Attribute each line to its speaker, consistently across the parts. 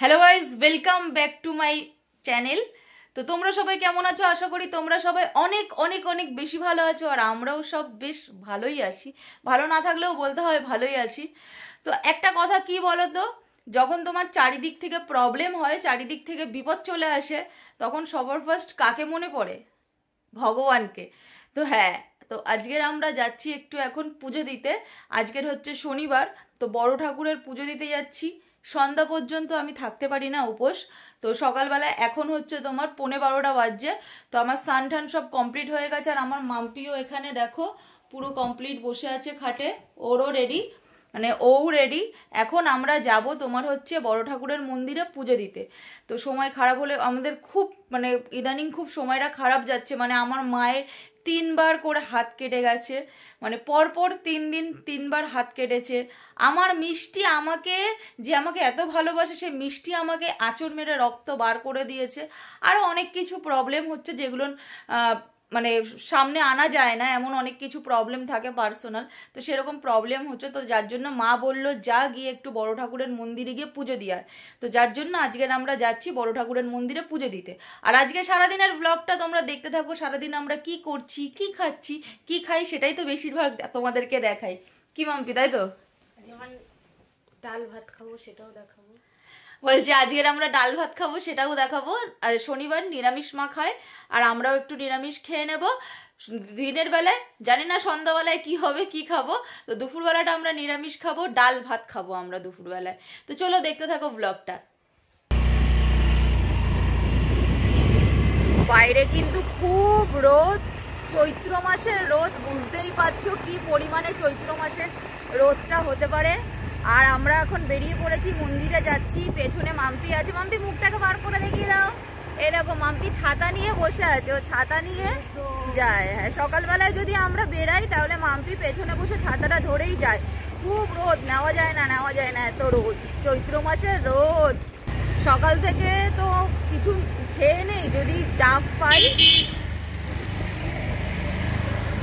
Speaker 1: Hello guys, welcome back to my channel. তো তোমরা সবাই কেমন আছো? আশা করি তোমরা সবাই অনেক অনেক অনেক বেশি ভালো আছো, আর আমরাও সব বেশ ভালোই আছি। ভালো না থাকলেও বলতে হয় ভালোই আছি। তো একটা কথা কি বলো তো, যখন তোমার চারিদিক থেকে প্রবলেম হয়, চারিদিক থেকে বিপদ চলে আসে, তখন সবার ফার্স্ট কাকে মনে পড়ে? ভগবানকে। তো হ্যাঁ, তো আজকের আমরা যাচ্ছি একটু এখন পুজো দিতে। আজকের হচ্ছে শনিবার, তো বড় ঠাকুরের পুজো দিতে যাচ্ছি। সন্ধ্যা পর্যন্ত আমি থাকতে পারি না উপোস। তো সকালবেলা এখন হচ্ছে তোমার 11:15 বাজছে। তো আমার স্নান টান সব কমপ্লিট হয়ে গেছে, আর আমার মাম্পিও এখানে দেখো পুরো কমপ্লিট বসে আছে খাটে, ওরও রেডি, মানে ও রেডি। এখন আমরা যাব তোমার হচ্ছে বড় ঠাকুরের মন্দিরে পুজো দিতে। তো সময় খারাপ হলে আমাদের খুব মানে ইদানিং খুব সময়টা খারাপ যাচ্ছে। মানে আমার মায়ের 3বার করে হাত কেটে গেছে, মানে পরপর 3 দিন 3বার হাত কেটেছে। আমার মিষ্টি আমাকে, যে আমাকে এত ভালোবাসে, সে মিষ্টি আমাকে আঁচড় মেরে রক্ত বার করে দিয়েছে। আরও অনেক কিছু প্রবলেম হচ্ছে যেগুলো মানে সামনে আনা যায় না, এমন অনেক কিছু প্রবলেম থাকে পার্সোনাল। তো সেরকম প্রবলেম হচ্ছে, তো যার জন্য মা বললো যা গিয়ে একটু বড় ঠাকুরের মন্দিরে গিয়ে পুজো দিয়ে আয়। তো যার জন্য আজকের আমরা যাচ্ছি বড় ঠাকুরের মন্দিরে পুজো দিতে। আর আজকে সারাদিনের ব্লগটা তোমরা দেখতে থাকো। সারাদিন আমরা কি করছি, কি খাচ্ছি, কি খাই, সেটাই তো বেশিরভাগ তোমাদেরকে দেখাই। কি মাম্পি, তাই তো?
Speaker 2: ডাল ভাত খাবো, সেটাও দেখাবো।
Speaker 1: বলছি আজকের আমরা ডাল ভাত খাবো, সেটাও দেখাবো। আর শনিবার নিরামিষ মা খায়, আর আমরাও একটু নিরামিষ খেয়ে নেব দিনের বেলায়। জানি না সন্ধ্যাবেলায় কি হবে, কি খাবো। তো দুপুরবেলাটা আমরা নিরামিষ খাবো, ডাল ভাত খাবো আমরা দুপুরবেলায়। তো চলো দেখতে থাকো ব্লগটা। বাইরে কিন্তু খুব রোদ, চৈত্র মাসের রোদ, বুঝতেই পারছো কি পরিমাণে চৈত্র মাসের রোদটা হতে পারে। আর আমরা এখন বেরিয়ে পড়েছি, মন্দিরে যাচ্ছি। পেছনে মাম্পি আছে, মাম্পি মুখটাকে বার করে দেখিয়ে দাও। এরকম মাম্পি ছাতা নিয়ে বসে আছে, ও ছাতা নিয়ে যায়। হ্যাঁ, সকালবেলায় যদি আমরা বেরাই তাহলে মাম্পি পেছনে বসে ছাতাটা ধরেই যায়। খুব রোদ, নেওয়া যায় না, নেওয়া যায় না, এত রোদ, চৈত্র মাসের রোদ। সকাল থেকে তো কিছু খেয়ে নেই, যদি ডাব পাই,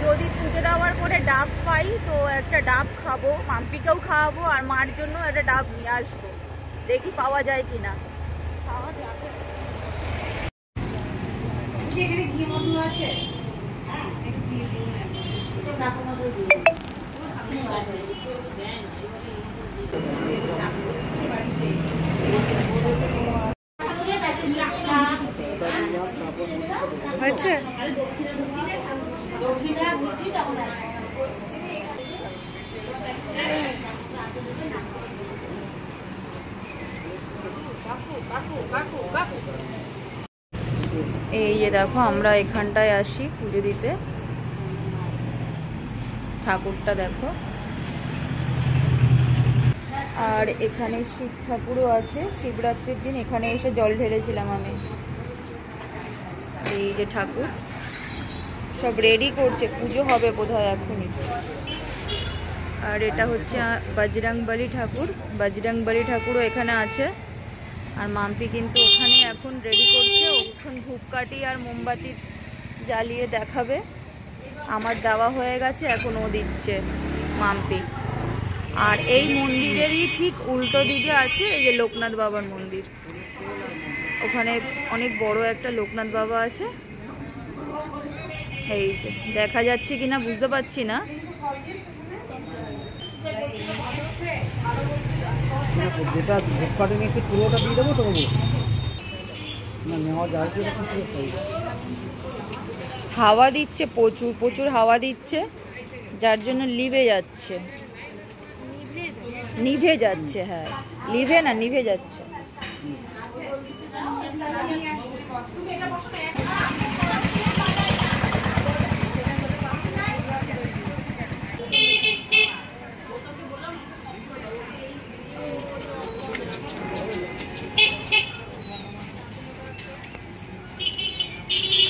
Speaker 1: যদি পুজো দেওয়ার পরে ডাব পাই তো একটা ডাব খাবো, মাম্পিকেও খাওয়াবো, আর মার জন্য একটা ডাব নিয়ে আসবো। দেখি পাওয়া যায় কিনা। পাওয়া যাবে। এখানে ঘি মধু আছে, হয়েছে। এই যে দেখো, আমরা এখানটায় আসি পুজো দিতে। ঠাকুরটা দেখো, আর এখানে শিব ঠাকুরও আছে। শিবরাত্রির দিন এখানে এসে জল ঢেলেছিলাম আমি। এই যে ঠাকুর সব রেডি করছে, পুজো হবে বোধহয় এখনই। আর এটা হচ্ছে বজরংবলী ঠাকুর, বজরংবলী ঠাকুরও এখানে আছে। আর মাম্পি কিন্তু ওখানে এখন রেডি করছে, ওখানে ধূপকাঠি আর মোমবাতি জ্বালিয়ে দেখাবে। আমার দেওয়া হয়ে গেছে, এখন ও দিচ্ছে মাম্পি। আর এই মন্দিরেরই ঠিক উল্টো দিকে আছে এই যে লোকনাথ বাবার মন্দির। ওখানে অনেক বড় একটা লোকনাথ বাবা আছে। এই যে দেখা যাচ্ছে কিনা বুঝতে পারছি না।
Speaker 3: যেটা ধূপকাঠি নিয়েছি পুরোটা দিয়ে দেবো তো, না নেওয়া যায় কি?
Speaker 1: হাওয়া দিচ্ছে, প্রচুর প্রচুর হাওয়া দিচ্ছে, যার জন্য লিভে যাচ্ছে, নিভে যাচ্ছে। হ্যাঁ, লিভে না, নিভে যাচ্ছে।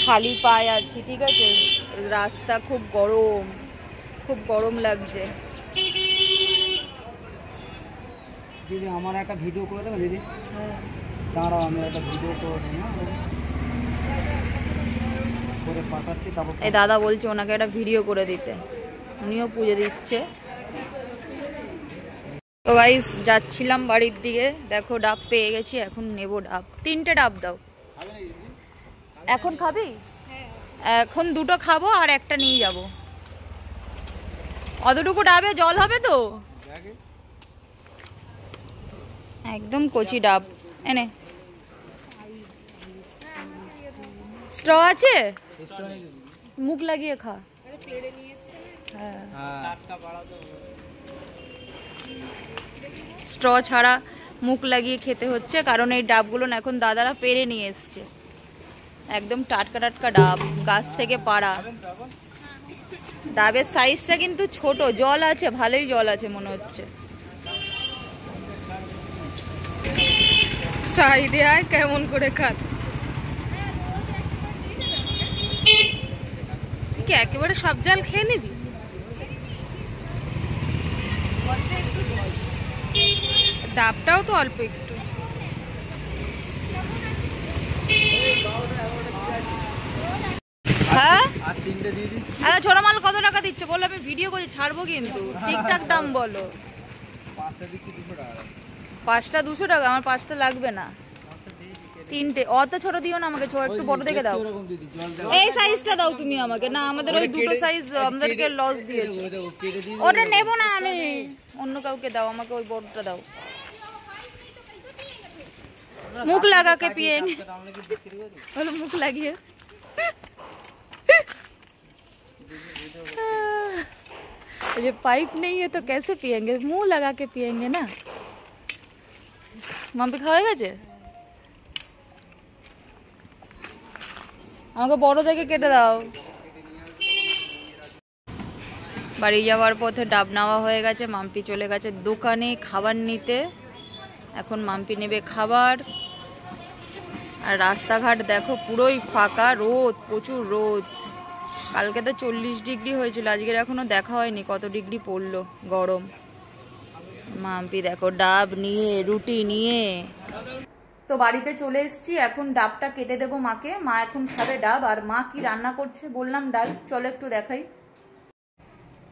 Speaker 1: খালি পায়ে আছি, ঠিক আছে। রাস্তা খুব গরম, খুব গরম লাগছে।
Speaker 3: দিদি আমার একটা ভিডিও করে দেবে দিদি? হ্যাঁ দাঁড়াও, আমি একটা ভিডিও করে দেবো, করে পাঠাচ্ছি। তারপর
Speaker 1: এই দাদা বলছে ওনাকে একটা ভিডিও করে দিতে, উনিও পুজো দিচ্ছে। তো গাইস যাচ্ছিলাম বাড়ির দিকে, দেখো ডাব পেয়ে গেছি, এখন নেব ডাব। 3টে ডাব দাও। এখন খাবি? এখন 2টো খাবো আর একটা নিয়ে যাব। অতটুকু ডাবে জল হবে তো? একদম কচি ডাব। এনে স্ট্র আছে? মুখ লাগিয়ে খা। স্ট্র ছাড়া মুখ লাগিয়ে খেতে হচ্ছে, কারণ এই ডাবগুলো না এখন দাদারা পেরে নিয়ে এসছে। একদম টাটকা টাটকা ডাব, গাছ থেকে পাড়া। ডাবের সাইজটা কিন্তু ছোট, জল আছে, ভালোই জল আছে মনে হচ্ছে।
Speaker 2: সাইডে আয়, কেমন করে খাচ্ছে কি, একেবারে সব জল খেয়ে নিবি? ডাবটাও তো অল্প একটু।
Speaker 1: হ্যাঁ আচ্ছা, ছোট মাল কত টাকা দিচ্ছ বলো, আমি ভিডিও করে ছাড়বো কিন্তু। ঠিকঠাক দাম বলো। 5টা 200 টাকা। আমার 5টা লাগবে না, 3টে। অত ছোট দিও না আমাকে, ছোট একটু বড় দেখে দাও। এই সাইজটা দাও তুমি আমাকে। না আমাদের ওই 2টো সাইজ আমাদেরকে লস দিয়েছো। ওটা নেব না আমি, অন্য কাউকে দাও, আমাকে ওই বড়টা দাও। মুখ লাগা के पिएंगे, बोलो मुख লাগিয়ে। ये पाइप नहीं है तो कैसे पिएंगे, मुंह लगा के पिएंगे ना। মাম্পি খাওয়া গেছে? আমাকে বড় দেখে কেটে দাও। বাড়ি যাওয়ার পথে ডাব নেওয়া হয়ে গেছে। মাম্পি চলে গেছে দোকানে খাবার নিতে। এখন মাম্পি নেবে খাবার। আর রাস্তাঘাট দেখো পুরোই ফাঁকা, রোদ, প্রচুর রোদ। কালকে তো 40 ডিগ্রি হয়েছিল, আজকের এখনো দেখা হয়নি কত ডিগ্রি পড়লো গরম। মাম্পি দেখো ডাব নিয়ে, রুটি নিয়ে। তো বাড়িতে চলে এসেছি, এখন ডাবটা কেটে দেবো মাকে। মা এখন খাবে ডাব। আর মা কি রান্না করছে বললাম, ডাল। চলো একটু দেখাই।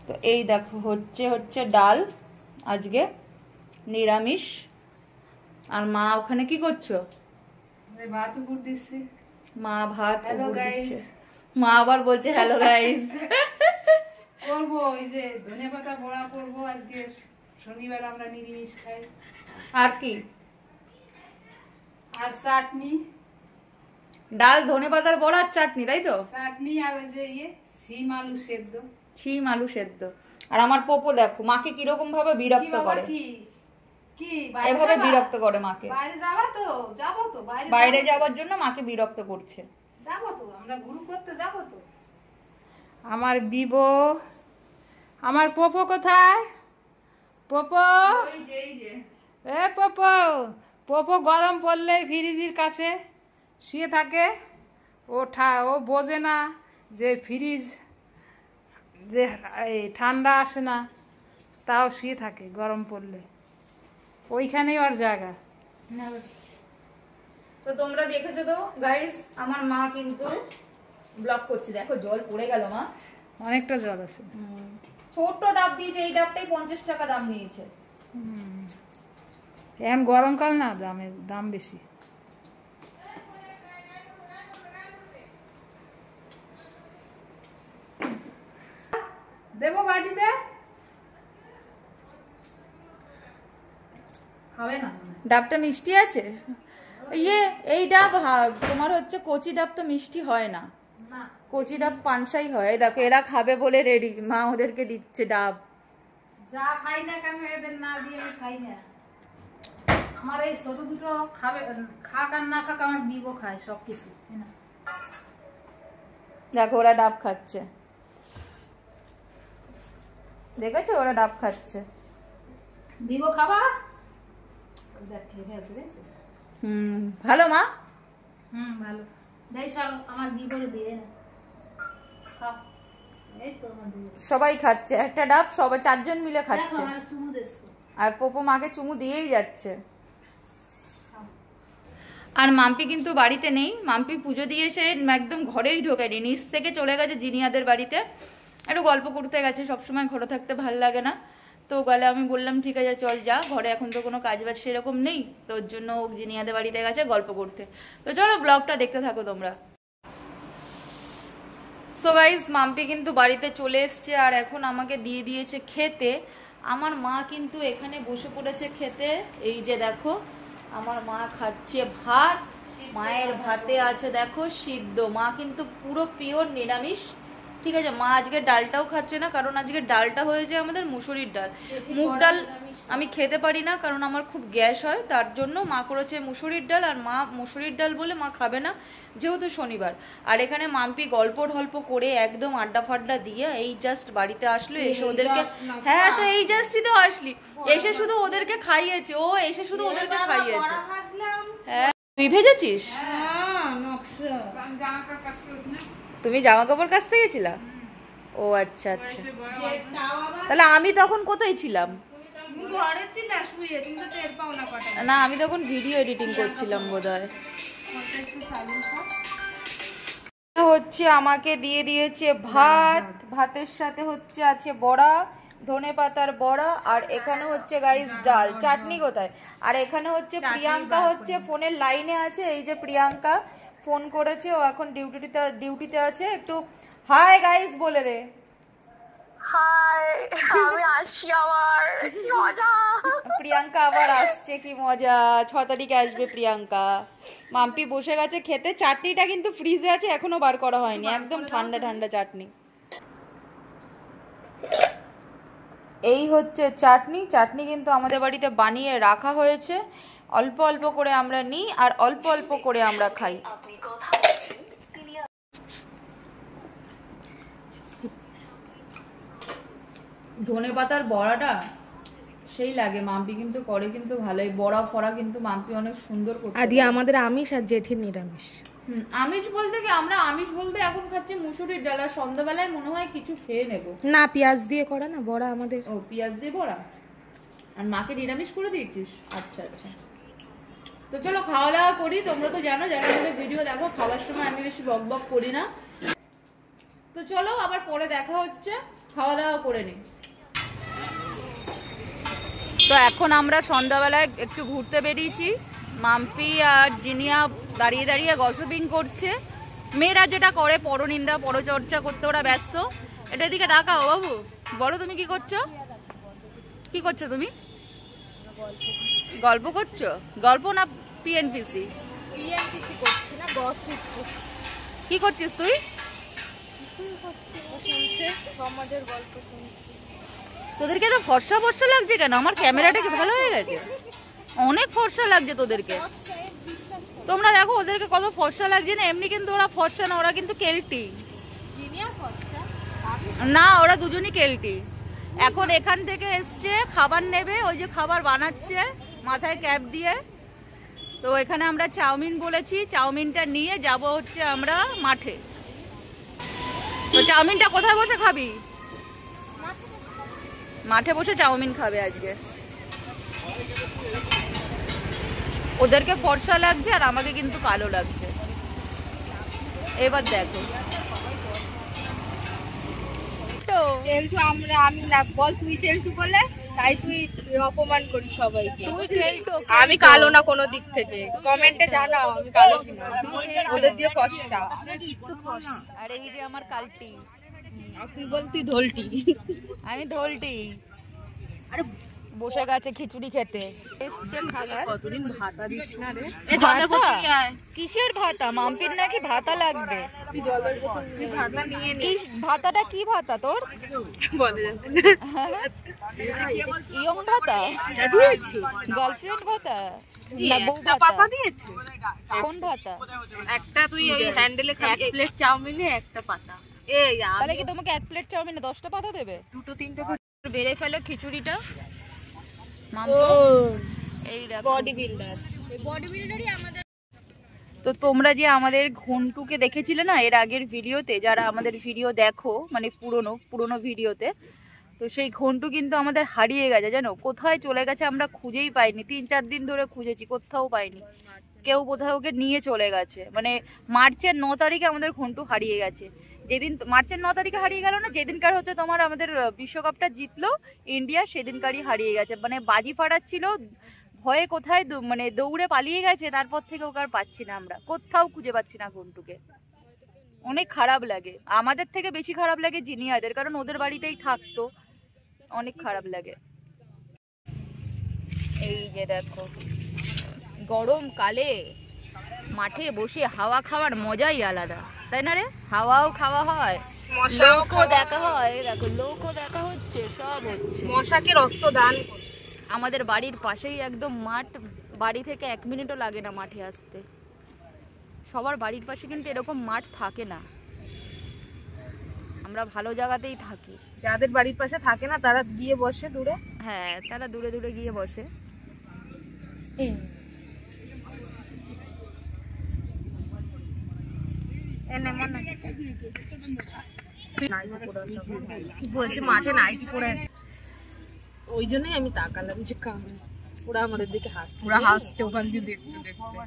Speaker 1: তো এই দেখো হচ্ছে ডাল, আজকে নিরামিষ। আর মা ওখানে কি করছো?
Speaker 2: ভাত উপর দিচ্ছি।
Speaker 1: মা ভাত উপর দিচ্ছে। মা আবার বলছে হ্যালো গাইস।
Speaker 2: করবো এই যে ধনেপাতা বড়া করবো আজকে, শনিবার আমরা নিরামিষ খাই।
Speaker 1: আর কি?
Speaker 2: আর চাটনি।
Speaker 1: ডাল, ধনেপাতার বড়া আর চাটনি, তাই তো?
Speaker 2: চাটনি আর ওই যে সিম আলু সেদ্ধ।
Speaker 1: সিম আলু সেদ্ধ। আর আমার পোপো দেখো মাকে কিরকম ভাবে বিরক্ত করে। এভাবে বিরক্ত করে মাকে।
Speaker 2: বাইরে যাবা তো? যাবো তো,
Speaker 1: বাইরে যাওয়ার জন্য মাকে বিরক্ত করছে।
Speaker 2: যাবো তো, আমরা গ্রুপ করতে যাবো তো। আমার বিবো, আমার পোপো কোথায়? পোপো, এ পোপো। পোপো গরম পড়লে ফ্রিজের কাছে শুয়ে থাকে। ও বোঝে না যে ফ্রিজ যে ঠান্ডা আসে না, তাও শুয়ে থাকে গরম পড়লে। ওইখানেই ওর জায়গা।
Speaker 1: তো তোমরা দেখেছো তো গাইস, আমার মা কিন্তু ব্লক করছে। দেখো জল পড়ে গেল মা,
Speaker 2: অনেকটা জল আছে।
Speaker 1: ছোট ডাব দিয়েছে, এই ডাবটাই 50 টাকা দাম নিয়েছে।
Speaker 2: এখন গরমকাল না, দাম বেশি। দেবো বাটিতে? হবে না।
Speaker 1: ডাবটা মিষ্টি আছে। এই ডাব তোমার হচ্ছে কচি ডাব তো মিষ্টি হয় না, কচি ডাব পানসাই হয়। দেখো এরা খাবে বলে রেডি, মা ওদেরকে দিচ্ছে ডাব।
Speaker 2: যা খাই না কেন এদের না দিয়ে আমি খাই না। আমার এই ছোট দুটো খাবে, খাক আর না খাক আমার বিবো খায় সবকিছু।
Speaker 1: দেখো ওরা ডাব খাচ্ছে, দেখেছো ওরা ডাব খাচ্ছে।
Speaker 2: বিবো খাবা?
Speaker 1: ভালো মা।
Speaker 2: ভালো। দেই সর, আমার বিবরে দিয়ে না।
Speaker 1: সবাই খাচ্ছে একটা ডাব, সবাই 4 জন মিলে খাচ্ছে। আর পোপো মাকে চুমু দিয়েই যাচ্ছে। আর মাম্পি কিন্তু বাড়িতে নেই, মাম্পি পুজো দিয়েছে, একদম ঘরেই ঢোকেনি, নিচ থেকে চলে গেছে জিনিয়াদের বাড়িতে, একটু গল্প করতে গেছে। সবসময় ঘরে থাকতে ভাল লাগে না, তো গেলে আমি বললাম ঠিক আছে চল যা, ঘরে এখন তো কোনো কাজ বাজ সেরকম নেই, তো ওর জন্য ও জিনিয়াদের বাড়িতে গেছে গল্প করতে। তো চলো ব্লগটা দেখতে থাকো তোমরা। সো গাইজ মাম্পি কিন্তু বাড়িতে চলে এসছে আর এখন আমাকে দিয়ে দিয়েছে খেতে। আমার মা কিন্তু এখানে বসে পড়েছে খেতে, এই যে দেখো আমার মা খাচ্ছে ভাত, মায়ের ভাতে আছে দেখো সিদ্ধ, মা কিন্তু পুরো পিওর নিরামিষ, ঠিক আছে। মা আজকে ডালটাও খাচ্ছে না, কারণ আজকে ডালটা হয়েছে আমাদের মুসুরির ডাল। মুগ ডাল আমি খেতে পারি না, কারণ আমার খুব গ্যাস হয়, তার জন্য মা করেছে মুসুরির ডাল। আর মা মুসুরির ডাল বলে মা খাবে না, যেহেতু শনিবার। আর এখানে মাম্পি গল্প ঢল্প করে একদম আড্ডা ফাড্ডা দিয়ে এই জাস্ট বাড়িতে আসলো, এসে ওদেরকে, হ্যাঁ তো এই জাস্টই তো আসলি, এসে শুধু ওদেরকে খাইয়েছে, ও এসে শুধু ওদেরকে খাইয়েছে। হ্যাঁ তুই ভেজেছিস? তুমি জামা কাপড় কাচতে গেছিলা? ও আচ্ছা আচ্ছা, তাহলে আমি তখন কোথায় ছিলাম? না আমি তখন ভিডিও এডিটিং করছিলাম বোধহয়। হচ্ছে আমাকে দিয়ে দিয়েছে ভাত, ভাতের সাথে হচ্ছে আছে বড়া, ধনে পাতার বড়া, আর এখানে হচ্ছে গাইস ডাল। চাটনি কোথায়? আর এখানে হচ্ছে প্রিয়াঙ্কা হচ্ছে ফোনের লাইনে আছে, এই যে প্রিয়াঙ্কা ফোন করেছে, ও এখন ডিউটিতে আছে। একটু হাই গাইস বলে দে।
Speaker 4: হাই, আমি আসছি আবার, কি মজা।
Speaker 1: প্রিয়াঙ্কা আবার আসছে, কি মজা। 6 তারিখে আসবে প্রিয়াঙ্কা। মাম্পি বসে গেছে খেতে। চাটনিটা কিন্তু ফ্রিজে আছে, এখনো বার করা হয়নি, একদম ঠান্ডা ঠান্ডা চাটনি। এই হচ্ছে চাটনি। চাটনি কিন্তু আমাদের বাড়িতে বানিয়ে রাখা হয়েছে, অল্প অল্প করে আমরা নিই আর অল্প অল্প করে আমরা খাই। ধনে পাতার বড়াটা সেই লাগে, মাম্পি কিন্তু করে কিন্তু ভালোই, বড়া ফড়া কিন্তু মাম্পি অনেক সুন্দর করতে।
Speaker 5: আদি আমাদের আমিষ আর জেঠির নিরামিষ।
Speaker 1: আমিষ বলতে কি, আমরা আমিষ বলতে এখন খাচ্ছি মুসুরির ডাল, আর সন্ধ্যাবেলায় মনে হয় কিছু খেয়ে নেব।
Speaker 5: না পেঁয়াজ দিয়ে করা না বড়া আমাদের।
Speaker 1: ও পেঁয়াজ দিয়ে বড়া, আর মাকে নিরামিষ করে দিয়েছিস? আচ্ছা আচ্ছা, তো চলো খাওয়া দাওয়া করি। তোমরা তো জানো, যারা আমাদের ভিডিও দেখো, খাওয়ার সময় আমি বেশি বক বক করি না। তো চলো আবার পরে দেখা হচ্ছে, খাওয়া দাওয়া করে নিই। তো এখন আমরা সন্ধ্যাবেলায় একটু ঘুরতে বেরিয়েছি, মাম্পি আর জিনিয়া দাঁড়িয়ে দাঁড়িয়ে গসিপিং করছে। মেয়েরা যেটা করে, পরনিন্দা পরচর্চা করতে ওরা ব্যস্ত। এটা দিকে তাকাও বাবু, বলো তুমি কি করছো? কি করছো তুমি? গল্প করছো? গল্প না পিএনপিসি?
Speaker 5: পিএনপিসি করছি না, গসিপ করছি।
Speaker 1: কি করছিস তুই?
Speaker 5: সমাজের গল্প শুনছি।
Speaker 1: তোদেরকে তো ফর্সা ফর্সা লাগছে কেন? আমার ক্যামেরাটা কি ভালো হয়ে গেছে? অনেক ফর্সা লাগছে তোদেরকে। তোমরা দেখো ওদেরকে কত ফর্সা লাগছে না, এমনি কিন্তু ওরা ফর্সা না, ওরা কিন্তু কেল্টি না, ওরা দুজনই কেল্টি। এখন এখান থেকে এসছে, খাবার নেবে, ওই যে খাবার বানাচ্ছে মাথায় ক্যাপ দিয়ে। তো এখানে আমরা চাউমিন বলেছি, চাউমিনটা নিয়ে যাব হচ্ছে আমরা মাঠে। তো চাউমিনটা কোথায় বসে খাবি? মাঠে বসে চাউমিন খাবে আজকে। ওদেরকে ফর্সা লাগছে আর আমাকে কিন্তু কালো লাগছে। এবার দেখো তো
Speaker 5: আমি না বল, তুই তেলটু বলে তাই তুই অপমান করিস সবাইকে।
Speaker 1: তুই কেল্টো,
Speaker 5: আমি কালো না কোনো দিক থেকে, কমেন্টে জানাও আমি কালো কিনা। ওদের দিয়ে ফর্সা।
Speaker 1: আর এই যে আমার কালটি,
Speaker 5: তুই বল তুই ধোলটি।
Speaker 1: আমি ঢোলটি। আরে বসে গেছে খিচুড়ি খেতে। এসছে খাবার।
Speaker 5: কতদিন ভাতা দিস না রে।
Speaker 1: ভাতা? কিসের ভাতা? মাম্পির নাকি ভাতা লাগবে।
Speaker 5: তুই জলের বোতল ভাতা নিয়ে নে।
Speaker 1: ভাতাটা কি ভাতা তোর?
Speaker 5: বলে
Speaker 1: ইয়ং ভাতা?
Speaker 5: দিয়েছি
Speaker 1: গার্লফ্রেন্ড ভাতা না বউ
Speaker 5: একটা
Speaker 1: ভাতা?
Speaker 5: পাতা দিয়েছে।
Speaker 1: কোন ভাতা?
Speaker 5: একটা তুই ওই হ্যান্ডেলে খাবি, এক প্লেট চাউমিনে একটা পাতা। এই
Speaker 1: তাহলে কি তোমাকে এক প্লেট চাউমিনে 10টা পাতা দেবে?
Speaker 5: দুটো তিনটে
Speaker 1: বেড়ে ফেলো খিচুড়িটা। এই দেখো
Speaker 5: বডি বিল্ডার। বডি বিল্ডারই আমাদের।
Speaker 1: তো তোমরা যে আমাদের ঘন্টুকে দেখেছিলে না এর আগের ভিডিওতে, যারা আমাদের ভিডিও দেখো মানে পুরনো ভিডিওতে, তো সেই ঘন্টু কিন্তু আমাদের হারিয়ে গেছে জানো। কোথায় চলে গেছে আমরা খুঁজেই পাইনি, 3-4 দিন ধরে খুঁজেছি, কোথাও পাইনি। কেউ কোথাও ওকে নিয়ে চলে গেছে। মানে মার্চের 9 তারিখে আমাদের ঘন্টু হারিয়ে গেছে। যেদিন মার্চের 9 তারিখে হারিয়ে গেল না, যেদিনকার হচ্ছে তোমার আমাদের বিশ্বকাপটা জিতলো ইন্ডিয়া, সেদিনকারই হারিয়ে গেছে। মানে বাজি ফাটাচ্ছিল, ভয়ে কোথায় মানে দৌড়ে পালিয়ে গেছে, তারপর থেকে ওকে আর পাচ্ছি না, আমরা কোথাও খুঁজে পাচ্ছি না ঘন্টুকে। অনেক খারাপ লাগে, আমাদের থেকে বেশি খারাপ লাগে জিনিয়াদের, কারণ ওদের বাড়িতেই থাকতো, অনেক খারাপ লাগে। এই যে দেখো গরমকালে মাঠে বসে হাওয়া খাওয়ার মজাই আলাদা, তাই না রে? হাওয়াও খাওয়া হয়, লোকও দেখা হয়, দেখো লোকও দেখা হচ্ছে, সব হচ্ছে।
Speaker 5: মশাকে রক্ত দান
Speaker 1: আমাদের বাড়ির পাশেই একদম মাঠ, বাড়ি থেকে 1 মিনিটও লাগে না মাঠে আসতে। সবার বাড়ির পাশে কিন্তু এরকম মাঠ থাকে না, আমরা ভালো জায়গাতেই থাকি।
Speaker 5: যাদের বাড়ির পাশে থাকে না তারা গিয়ে বসে দূরে।
Speaker 1: হ্যাঁ, তারা দূরে দূরে গিয়ে বসে।
Speaker 5: বলছে মাঠে নাইটি পরে আসে, ওই জন্যই আমি তাকালাম যে ওরা আমাদের দিকে হাসছে,
Speaker 2: ওরা হাসছে ওখান দিয়ে দেখতে দেখতে।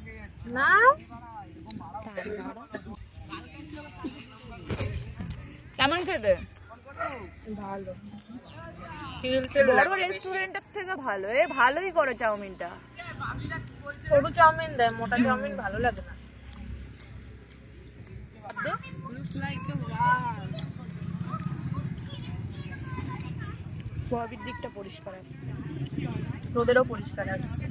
Speaker 5: না
Speaker 1: কেমন খেতে?
Speaker 5: ভালো,
Speaker 1: বড় রেস্টুরেন্টের থেকে ভালো, ভালোই করে চাউমিনটা।
Speaker 5: সরু চাউমিন দেয়, মোটা চাউমিন ভালো লাগে না।
Speaker 1: সোয়াবির দিকটা পরিষ্কার আছে,
Speaker 5: তোদেরও পরিষ্কার আসছে।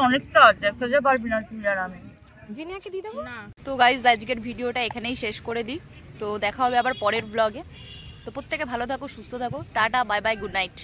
Speaker 1: অনেকটা আছে, খেতে পারবি না তুই আর আমি।
Speaker 5: জিনিয়াকে দিয়ে দেবো
Speaker 2: না
Speaker 1: তো গাইজ আজকের ভিডিওটা এখানেই শেষ করে দিই, তো দেখা হবে আবার পরের ব্লগে। তো প্রত্যেকে ভালো থাকো, সুস্থ থাকো, tata, bye bye, good night.